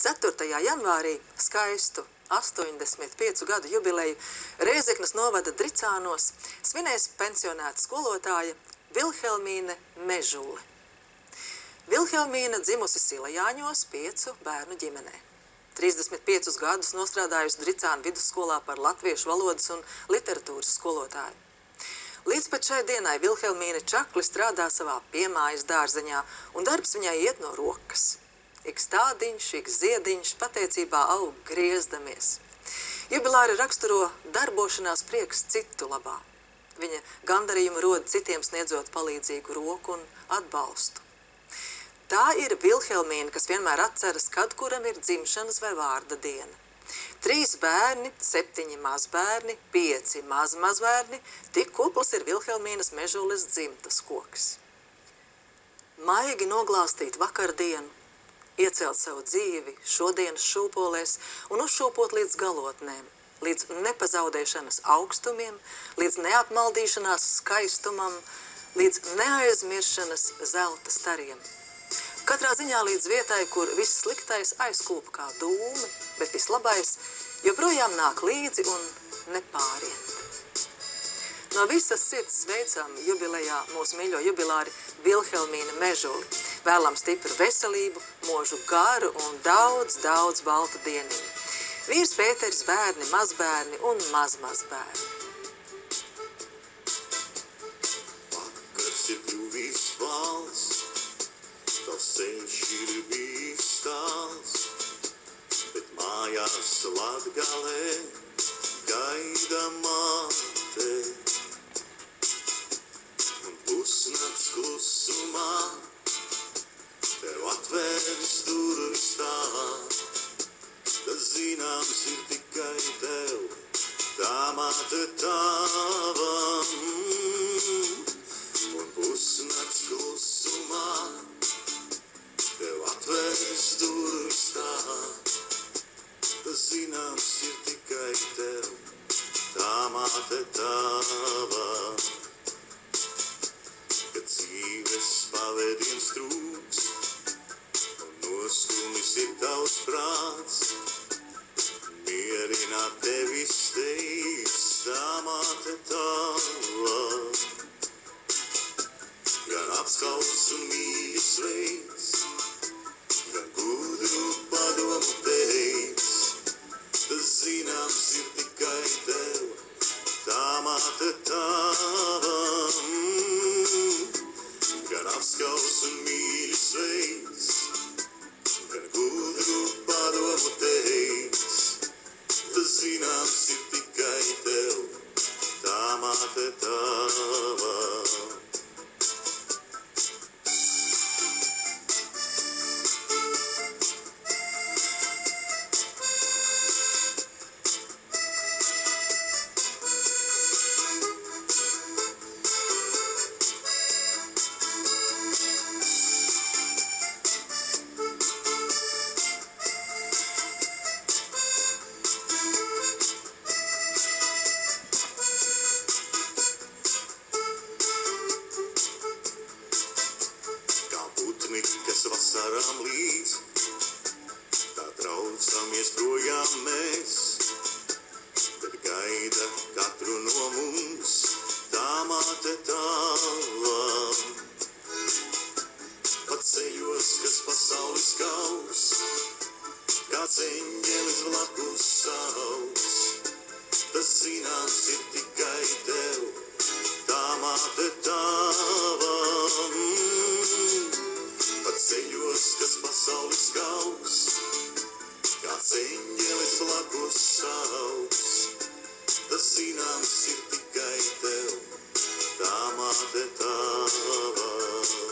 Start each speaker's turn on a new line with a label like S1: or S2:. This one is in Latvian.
S1: 4. janvārī skaistu 85 gadu jubileju Rēzeknes novada Dricānos svinēs pensionēta skolotāja Vilhelmīne Mežule. Vilhelmīna dzimusi Silajāņos 5 bērnu ģimenē. 35 gadus nostrādājusi Dricānu vidusskolā par latviešu valodas un literatūras skolotāju. Līdz pat šai dienai Vilhelmīne čakli strādā savā piemājas dārzeņā, un darbs viņai iet no rokas. Ik stādiņš, ik ziediņš pateicībā aug griezdamies. Jubilāri raksturo darbošanās prieks citu labā. Viņa gandarījumu rod citiem sniedzot palīdzīgu roku un atbalstu. Tā ir Vilhelmīna, kas vienmēr atceras, kad kuram ir dzimšanas vai vārda diena. 3 bērni, 7 mazbērni, 5 mazmazbērni, tik kupls ir Vilhelmīnas Mežules dzimtas koks. Maigi noglāstīt vakardienu, iecelt savu dzīvi šodienas šūpolēs un uzšūpot līdz galotnēm, līdz nepazaudēšanas augstumiem, līdz neapmaldīšanās skaistumam, līdz neaizmiršanas zelta stariem. Katrā ziņā līdz vietai, kur viss sliktais aizkūp kā dūmi, bet vislabais joprojām nāk līdzi un nepāriet. No visas sirds sveicam jubilejā mūsu mīļo jubilāri Vilhelmīnu Mežuli. Vēlam stipru veselību, mūžu garu un daudz baltu dieniņu. Vīrs Pēteris, bērni, mazbērni un mazmazbērni.
S2: Vakars ir kļuvis valsts, tavs ceļš ir bijis tāls, bet mājās Latgalē gaida māte. Un pusnakts klusumā tev atvērs durvis tā, tas zināms ir tikai tev, tā māte tava. Un pusnakts klusumā tev atvērs durvis tā, tas zināms ir tikai tev, tā māte tava. Kad dzīves pavediens trūks un nostumis ir tavs prāts, mierināt tevi steigs, tā māte tava. Gan apskauts un mīļi sveic, gan gudru padomu teic, tas zināms ir tikai tev, tā māte tava. Gan apskauts un mīļi sveic, gan gudru padomu teic, tas zināms ir tikai tev, tā māte tava. Kas vasarām līdz, tā traucamies projām mēs, bet gaida katru no mums, tā māte tava. Pat ceļos, kas pasaules kaus, kāds eņģelis blakus sauc, tas zināms ir tikai tev, tā māte tava. Pat ceļos, kas pasaules kaus, kāds eņģelis blakus sauc, tas zināms ir tikai tev, tā māte tava.